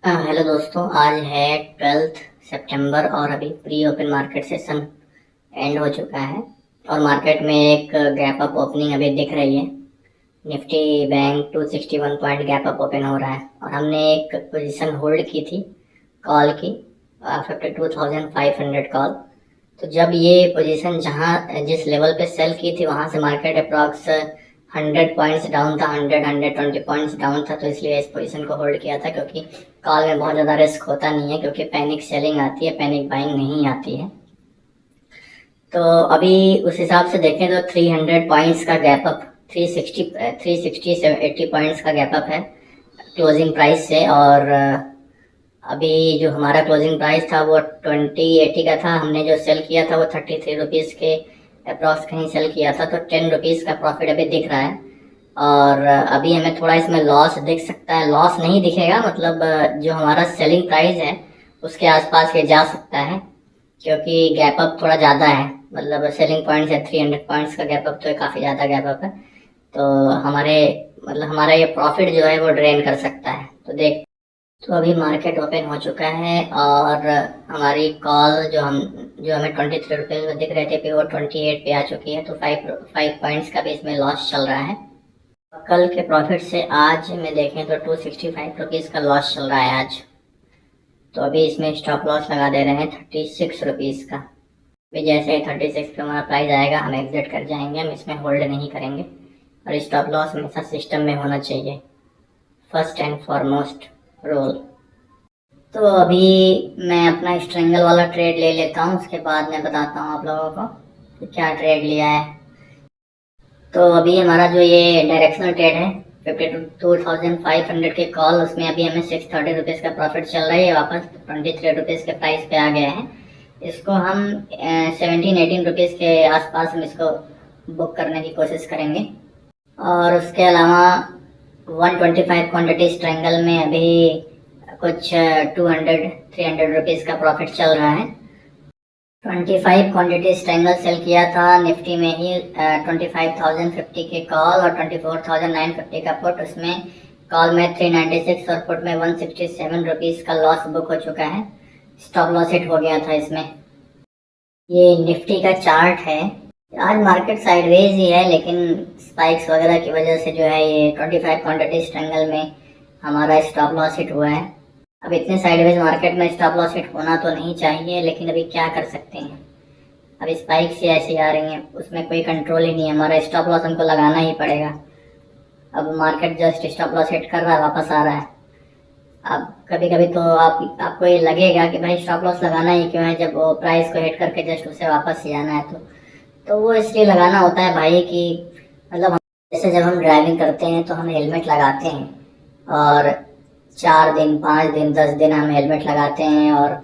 Hello दोस्तों, आज है 12 सितंबर और अभी pre open market session and हो चुका है और मार्केट में एक गैप अप ओपनिंग अभी दिख रही है। Nifty bank 261 point gap up open हो रहा है और हमने एक पोजीशन होल्ड की थी कॉल की 52,500 कॉल। तो जब ये पोजीशन जहाँ जिस लेवल पे सेल की थी वहाँ से मार्केट अप्रॉक्स 100 पॉइंट्स डाउन था, 120 पॉइंट्स डाउन था, तो इसलिए इस पोजीशन को होल्ड किया था क्योंकि कॉल में बहुत ज़्यादा रिस्क होता नहीं है क्योंकि पैनिक सेलिंग आती है, पैनिक बाइंग नहीं आती है। तो अभी उस हिसाब से देखें तो 300 पॉइंट्स का गैप अप, 360 से 80 पॉइंट्स का गैप अप है क्लोजिंग प्राइस से। और अभी जो हमारा क्लोजिंग प्राइस था वो 2080 का था, हमने जो सेल किया था वो 33 रुपीज़ के अप्रॉक्स कहीं सेल किया था, तो 10 रुपीज़ का प्रॉफिट अभी दिख रहा है। और अभी हमें थोड़ा इसमें लॉस दिख सकता है, लॉस नहीं दिखेगा, मतलब जो हमारा सेलिंग प्राइस है उसके आसपास ये जा सकता है क्योंकि गैप अप थोड़ा ज़्यादा है, मतलब सेलिंग पॉइंट्स है 300 पॉइंट्स का गैप अप, तो काफ़ी ज़्यादा गैप अप है। तो हमारे मतलब हमारा ये प्रॉफिट जो है वो ड्रेन कर सकता है। तो देख, तो अभी मार्केट ओपन हो चुका है और हमारी कॉल जो हमें 23 रुपीज़ में दिख रहे थे, वो 28 पे आ चुकी है, तो 5 पॉइंट्स का भी इसमें लॉस चल रहा है। कल के प्रॉफिट से आज में देखें तो 265 रुपीज़ का लॉस चल रहा है आज। तो अभी इसमें स्टॉप लॉस लगा दे रहे हैं 36 रुपीज़ का। अभी जैसे 36 पे हमारा प्राइस आएगा हम एग्जिट कर जाएंगे, हम इसमें होल्ड नहीं करेंगे। और स्टॉप लॉस हमेशा सिस्टम में होना चाहिए, फर्स्ट एंड फॉरमोस्ट रोल। तो अभी मैं अपना स्ट्रेंगल वाला ट्रेड ले लेता हूँ, उसके बाद मैं बताता हूँ आप लोगों को कि क्या ट्रेड लिया है। तो अभी हमारा जो ये डायरेक्शनल ट्रेड है 52,500 के कॉल, उसमें अभी हमें 630 रुपीज़ का प्रॉफिट चल रहा है, वापस 23 रुपीज़ के प्राइस पे आ गया है। इसको हम 17-18 रुपीज़ के आसपास हम इसको बुक करने की कोशिश करेंगे। और उसके अलावा 125 क्वान्टिटी स्ट्रेंगल में अभी कुछ 200-300 रुपीज़ का प्रॉफिट चल रहा है। 25 क्वांटिटी स्ट्रेंगल सेल किया था निफ्टी में ही, 25,050 के कॉल और 24,950 का पुट। उसमें कॉल में 396 और पुट में 167 रुपीज़ का लॉस बुक हो चुका है, स्टॉप लॉस हिट हो गया था इसमें। ये निफ्टी का चार्ट है। आज मार्केट साइडवेज ही है, लेकिन स्पाइक्स वगैरह की वजह से जो है ये 25 क्वांटिटी स्ट्रेंगल में हमारा स्टॉप लॉस हिट हुआ है। अब इतने साइडवेज मार्केट में स्टॉप लॉस हिट होना तो नहीं चाहिए, लेकिन अभी क्या कर सकते हैं। अब स्पाइक्स ही ऐसी आ रही हैं, उसमें कोई कंट्रोल ही नहीं है, हमारा स्टॉप लॉस हमको लगाना ही पड़ेगा। अब market just stop loss hit कर रहा है, वापस आ रहा है। अब कभी कभी तो आपको ये लगेगा कि भाई स्टॉप लॉस लगाना ही क्यों है, जब वो प्राइस को हिट करके जस्ट उसे वापस ही आना है। तो वो इसलिए लगाना होता है भाई कि मतलब जैसे जब हम ड्राइविंग करते हैं तो हम हेलमेट लगाते हैं और 4 दिन 5 दिन 10 दिन हम हेलमेट लगाते हैं और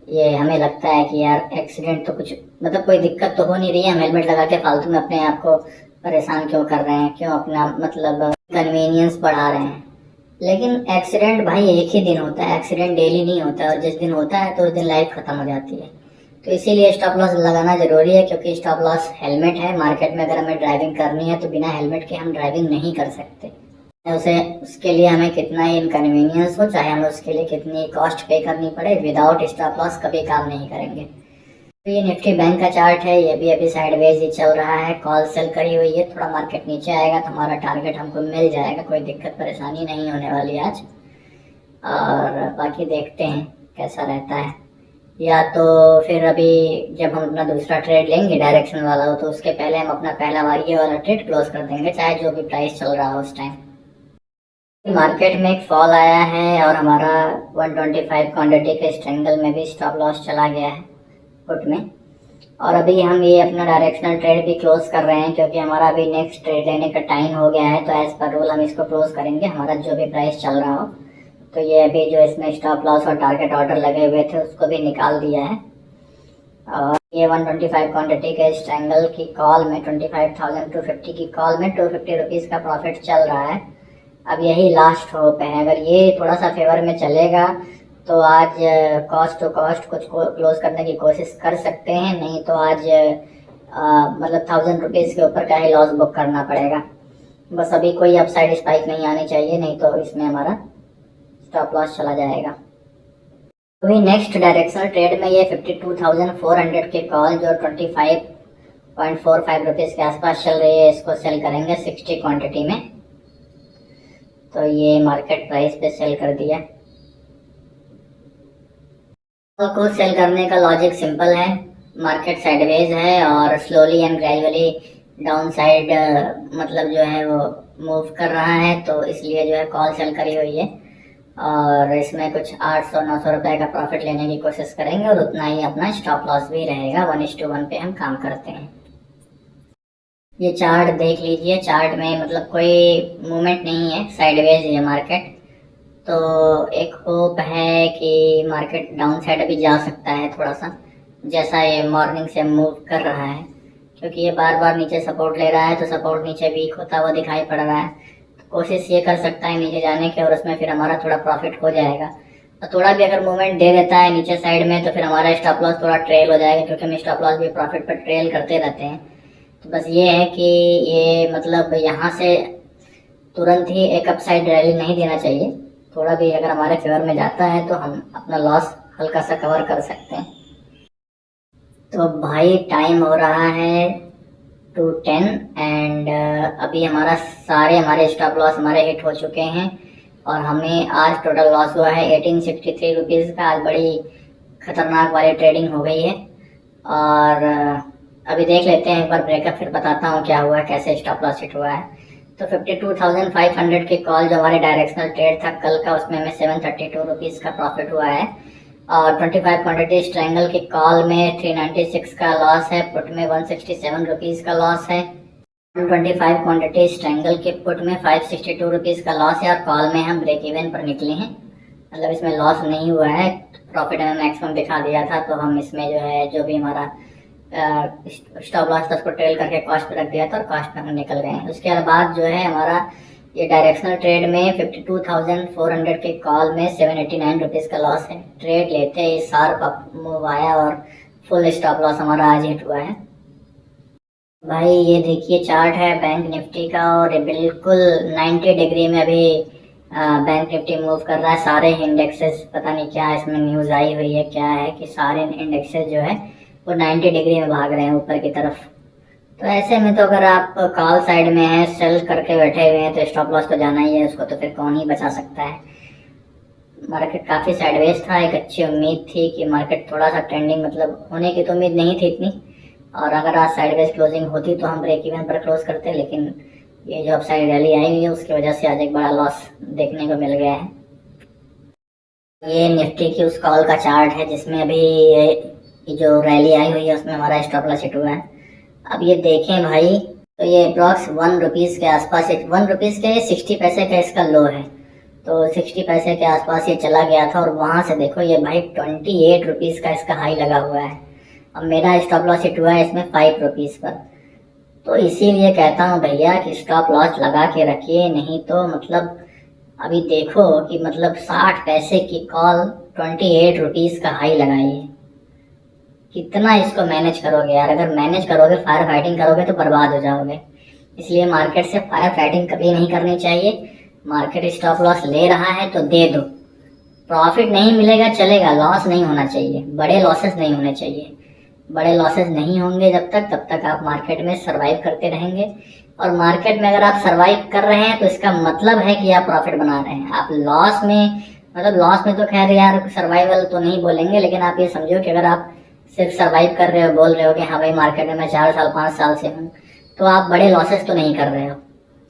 ये हमें लगता है कि यार एक्सीडेंट तो कुछ मतलब कोई दिक्कत तो हो नहीं रही है, हम हेलमेट लगा के फालतू में अपने आप को परेशान क्यों कर रहे हैं, क्यों अपना मतलब कन्वीनियंस बढ़ा रहे हैं। लेकिन एक्सीडेंट भाई एक ही दिन होता है, एक्सीडेंट डेली नहीं होता है, और जिस दिन होता है तो उस दिन लाइफ खत्म हो जाती है। तो इसीलिए स्टॉप लॉस लगाना जरूरी है, क्योंकि स्टॉप लॉस हेलमेट है। मार्केट में अगर हमें ड्राइविंग करनी है तो बिना हेलमेट के हम ड्राइविंग नहीं कर सकते। उसे उसके लिए हमें कितना ही इनकन्वीनियंस हो, चाहे हमें उसके लिए कितनी कॉस्ट पे करनी पड़े, विदाउट स्टॉप लॉस कभी काम नहीं करेंगे। तो ये निफ्टी बैंक का चार्ट है, ये भी अभी साइडवेज ही चल रहा है, कॉल सेल करी हुई है। थोड़ा मार्केट नीचे आएगा तो हमारा टारगेट हमको मिल जाएगा, कोई दिक्कत परेशानी नहीं होने वाली आज। और बाकी देखते हैं कैसा रहता है। या तो फिर अभी जब हम अपना दूसरा ट्रेड लेंगे डायरेक्शन वाला हो, तो उसके पहले हम अपना पहला ये वाला ट्रेड क्लोज कर देंगे, चाहे जो भी प्राइस चल रहा हो उस टाइम। मार्केट में एक फॉल आया है और हमारा 125 क्वांटिटी के स्ट्रेंगल में भी स्टॉप लॉस चला गया है पुट में। और अभी हम ये अपना डायरेक्शनल ट्रेड भी क्लोज कर रहे हैं, क्योंकि हमारा अभी नेक्स्ट ट्रेड लेने का टाइम हो गया है। तो एज पर रूल हम इसको क्लोज करेंगे, हमारा जो भी प्राइस चल रहा हो। तो ये अभी जो इसमें स्टॉप लॉस और टारगेट ऑर्डर लगे हुए थे उसको भी निकाल दिया है। और ये 125 क्वांटिटी के स्ट्रेंगल की कॉल में 25,250 की कॉल में 250 रुपीज़ का प्रॉफिट चल रहा है। अब यही लास्ट होप है, अगर ये थोड़ा सा फेवर में चलेगा तो आज कॉस्ट टू कॉस्ट कुछ को क्लोज करने की कोशिश कर सकते हैं, नहीं तो आज मतलब 1,000 रुपीज़ के ऊपर का ही लॉस बुक करना पड़ेगा। बस अभी कोई अपसाइड स्पाइक नहीं आनी चाहिए, नहीं तो इसमें हमारा स्टॉप लॉस चला जाएगा। अभी नेक्स्ट डायरेक्शनल ट्रेड में ये 52,400 के कॉल जो 25.45 रुपीज़ के आसपास चल रही है, इसको सेल करेंगे 60 क्वांटिटी में। तो ये मार्केट प्राइस पे सेल कर दिया। कॉल को सेल करने का लॉजिक सिंपल है, मार्केट साइडवेज है और slowly and gradually down side मतलब जो है वो मूव कर रहा है, तो इसलिए जो है कॉल सेल करी हुई है और इसमें कुछ 800-900 रुपए का प्रॉफिट लेने की कोशिश करेंगे और उतना ही अपना स्टॉप लॉस भी रहेगा। 1:1 पे हम काम करते हैं। ये चार्ट देख लीजिए, चार्ट में मतलब कोई मूवमेंट नहीं है, साइडवेज है मार्केट। तो एक होप है कि मार्केट डाउन साइड अभी जा सकता है थोड़ा सा, जैसा ये मॉर्निंग से मूव कर रहा है, क्योंकि ये बार बार नीचे सपोर्ट ले रहा है, तो सपोर्ट नीचे वीक होता हुआ दिखाई पड़ रहा है। तो कोशिश ये कर सकता है नीचे जाने की और उसमें फिर हमारा थोड़ा प्रॉफिट हो जाएगा। और थोड़ा भी अगर मूवमेंट दे देता है नीचे साइड में, तो फिर हमारा स्टॉप लॉस थोड़ा ट्रेल हो जाएगा, क्योंकि हम स्टॉप लॉस भी प्रॉफिट पर ट्रेल करते रहते हैं। तो बस ये है कि ये मतलब यहाँ से तुरंत ही एक अप साइड रैली नहीं देना चाहिए। थोड़ा भी अगर हमारे फेवर में जाता है तो हम अपना लॉस हल्का सा कवर कर सकते हैं। तो भाई टाइम हो रहा है 2:10 एंड अभी हमारे स्टॉप लॉस हमारे हिट हो चुके हैं और हमें आज टोटल लॉस हुआ है 1863 रुपीज़ का। आज बड़ी खतरनाक वाली ट्रेडिंग हो गई है और अभी देख लेते हैं एक बार ब्रेकअप, फिर बताता हूँ क्या हुआ है, कैसे स्टॉप लॉस हिट हुआ है। तो 52,500 के कॉल जो हमारे डायरेक्शनल ट्रेड था कल का, उसमें हमें 732 रुपीज़ का प्रॉफिट हुआ है और 25 क्वांटिटी स्ट्रैंगल के कॉल में 396 का लॉस है, पुट में 167 रुपीज़ का लॉस है। 25 क्वांटिटी स्ट्रैंगल के पुट में 562 रुपीज़ का लॉस है और कॉल में हम ब्रेक इवन पर निकले हैं, मतलब इसमें लॉस नहीं हुआ है, प्रॉफिट हमें मैक्सिमम दिखा दिया था। तो हम इसमें जो है जो भी हमारा स्टॉप लॉस था उसको ट्रेल करके कॉस्ट पे रख दिया था और कॉस्ट में हम निकल गए हैं। उसके बाद जो है हमारा ये डायरेक्शनल ट्रेड में 52,400 के कॉल में 789 रुपीज़ का लॉस है। ट्रेड लेते ही शार्प अप मूव आया और फुल स्टॉप लॉस हमारा आज हिट हुआ है। भाई ये देखिए चार्ट है बैंक निफ्टी का और ये बिल्कुल 90 डिग्री में अभी बैंक निफ्टी मूव कर रहा है। सारे इंडेक्सेस पता नहीं क्या इसमें न्यूज़ आई हुई है क्या है कि सारे इंडेक्सेस जो है वो 90 डिग्री में भाग रहे हैं ऊपर की तरफ। तो ऐसे में तो अगर आप कॉल साइड में है, सेल करके बैठे हुए हैं, तो स्टॉप लॉस तो जाना ही है, उसको तो फिर कौन ही बचा सकता है। मार्केट काफ़ी साइडवेज था, एक अच्छी उम्मीद थी कि मार्केट थोड़ा सा ट्रेंडिंग मतलब होने की तो उम्मीद नहीं थी इतनी, और अगर आज साइडवेज क्लोजिंग होती तो हम ब्रेक इवन पर क्लोज करते, लेकिन ये जो अपसाइड रैली आई हुई है उसकी वजह से आज एक बड़ा लॉस देखने को मिल गया है। ये निफ्टी की उस कॉल का चार्ट है जिसमें अभी ये जो रैली आई हुई है उसमें हमारा स्टॉप लॉस हिट हुआ है। अब ये देखें भाई, तो ये अप्रॉक्स 1 रुपीज़ के आसपास, 1 रुपीज़ के 60 पैसे का इसका लो है, तो 60 पैसे के आसपास ये चला गया था और वहाँ से देखो ये भाई 28 रुपीज़ का इसका हाई लगा हुआ है। अब मेरा स्टॉप लॉस हिट हुआ है इसमें 5 रुपीज़ पर, तो इसीलिए कहता हूँ भैया कि स्टॉप लॉस लगा के रखिए, नहीं तो मतलब अभी देखो कि मतलब 60 पैसे की कॉल 28 रुपीज़ का हाई लगाइए, कितना इसको मैनेज करोगे यार। अगर मैनेज करोगे, फायर फाइटिंग करोगे तो बर्बाद हो जाओगे। इसलिए मार्केट से फायर फाइटिंग कभी नहीं करनी चाहिए। मार्केट स्टॉप लॉस ले रहा है तो दे दो, प्रॉफिट नहीं मिलेगा चलेगा, लॉस नहीं होना चाहिए, बड़े लॉसेस नहीं होने चाहिए। बड़े लॉसेस नहीं होंगे तब तक आप मार्केट में सर्वाइव करते रहेंगे, और मार्केट में अगर आप सर्वाइव कर रहे हैं तो इसका मतलब है कि आप प्रॉफिट बना रहे हैं। आप लॉस में मतलब लॉस में तो खैर यार सर्वाइवल तो नहीं बोलेंगे, लेकिन आप ये समझो कि अगर आप सिर्फ सर्वाइव कर रहे हो, बोल रहे हो कि हाँ भाई मार्केट में मैं 4 साल 5 साल से हूँ, तो आप बड़े लॉसेस तो नहीं कर रहे हो,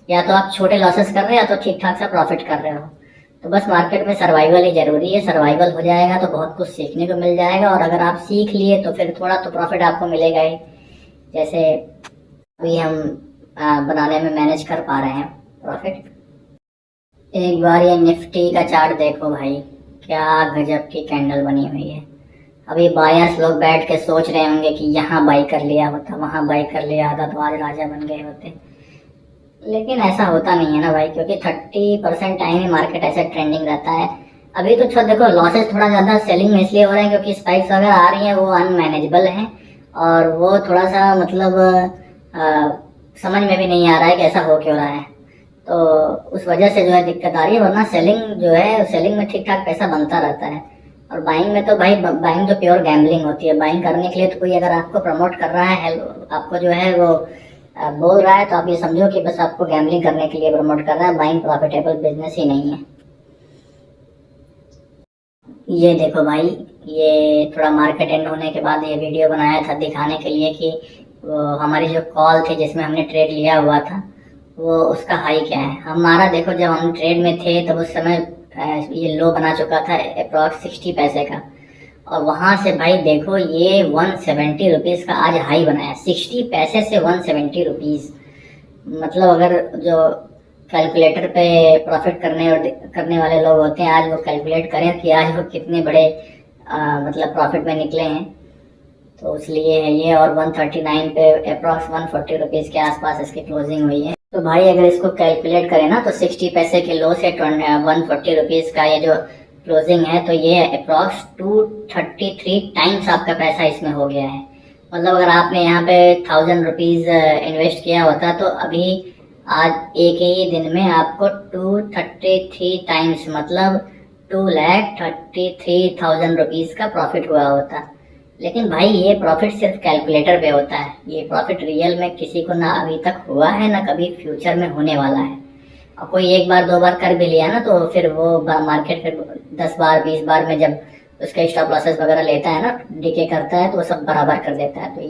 या तो आप छोटे लॉसेस कर रहे हो या तो ठीक ठाक सा प्रॉफिट कर रहे हो। तो बस मार्केट में सर्वाइवल ही जरूरी है। सर्वाइवल हो जाएगा तो बहुत कुछ सीखने को मिल जाएगा, और अगर आप सीख लिए तो फिर थोड़ा तो प्रॉफिट आपको मिलेगा ही, जैसे अभी हम बनाने में मैनेज कर पा रहे हैं प्रॉफिट। एक बार ये निफ्टी का चार्ट देखो भाई, क्या गजब की कैंडल बनी हुई है। अभी बायर्स लोग बैठ के सोच रहे होंगे कि यहाँ बाई कर लिया होता, वहाँ बाई कर लिया होता तो आज राजा बन गए होते, लेकिन ऐसा होता नहीं है ना भाई, क्योंकि 30% टाइम ही मार्केट ऐसे ट्रेंडिंग रहता है। अभी तो देखो लॉसेस थोड़ा ज़्यादा सेलिंग में इसलिए हो रहे हैं क्योंकि स्पाइक्स वगैरह आ रही हैं, वो अनमैनेजेबल हैं और वो थोड़ा सा मतलब समझ में भी नहीं आ रहा है कि ऐसा हो क्यों रहा है। तो उस वजह से जो है दिक्कत आ रही है, वरना सेलिंग जो है, सेलिंग में ठीक ठाक पैसा बनता रहता है। और बाइंग में तो भाई, बाइंग तो प्योर गैम्बलिंग होती है। बाइंग करने के लिए तो कोई अगर आपको प्रमोट कर रहा है, आपको जो है वो बोल रहा है, तो आप ये समझो कि बस आपको गैम्बलिंग करने के लिए प्रमोट कर रहा है। बाइंग प्रॉफिटेबल बिजनेस ही नहीं है। ये देखो भाई, ये थोड़ा मार्केट एंड होने के बाद ये वीडियो बनाया था दिखाने के लिए कि वो हमारी जो कॉल थी जिसमें हमने ट्रेड लिया हुआ था, वो उसका हाई क्या है। हमारा देखो, जब हम ट्रेड में थे तब उस समय ये लो बना चुका था अप्रॉक्स 60 पैसे का, और वहां से भाई देखो ये 170 रुपीज़ का आज हाई बनाया। 60 पैसे से 170 रुपीज़, मतलब अगर जो कैलकुलेटर पे प्रॉफिट करने वाले लोग होते हैं, आज वो कैलकुलेट करें कि आज वो कितने बड़े मतलब प्रॉफिट में निकले हैं। तो इसलिए है ये। और 139 पे अप्रॉक्स 140 रुपीज़ के आसपास इसकी क्लोजिंग हुई है। तो भाई अगर इसको कैलकुलेट करें ना, तो 60 पैसे के लो से 140 रुपीज़ का ये जो क्लोजिंग है, तो ये अप्रॉक्स 233 टाइम्स आपका पैसा इसमें हो गया है। मतलब अगर आपने यहाँ पे 1000 रुपीज़ इन्वेस्ट किया होता, तो अभी आज एक ही दिन में आपको 233 टाइम्स, मतलब 2,33,000 रुपीज़ का प्रॉफिट हुआ होता। लेकिन भाई ये प्रॉफिट सिर्फ कैलकुलेटर पे होता है, ये प्रॉफिट रियल में किसी को ना अभी तक हुआ है, ना कभी फ्यूचर में होने वाला है। और कोई एक बार दो बार कर भी लिया ना, तो फिर वो मार्केट फिर 10 बार 20 बार में जब उसका स्टॉप लॉसेस वगैरह लेता है ना, डीके करता है, तो वो सब बराबर कर देता है। तो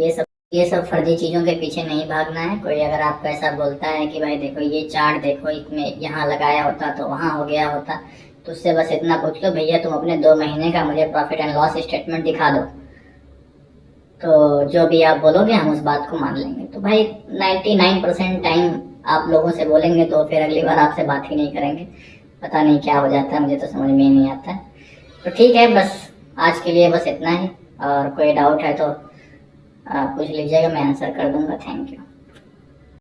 ये सब फर्जी चीज़ों के पीछे नहीं भागना है। कोई अगर आपको ऐसा बोलता है कि भाई देखो ये चार्ट देखो, इसमें यहाँ लगाया होता तो वहाँ हो गया होता, तो उससे बस इतना पूछ लो, भैया तुम अपने 2 महीने का मुझे प्रॉफिट एंड लॉस स्टेटमेंट दिखा दो, तो जो भी आप बोलोगे हम उस बात को मान लेंगे। तो भाई 99% टाइम आप लोगों से बोलेंगे तो फिर अगली बार आपसे बात ही नहीं करेंगे। पता नहीं क्या हो जाता है, मुझे तो समझ में ही नहीं आता है। तो ठीक है, बस आज के लिए बस इतना ही। और कोई डाउट है तो पूछ लीजिएगा, मैं आंसर कर दूंगा। Thank you.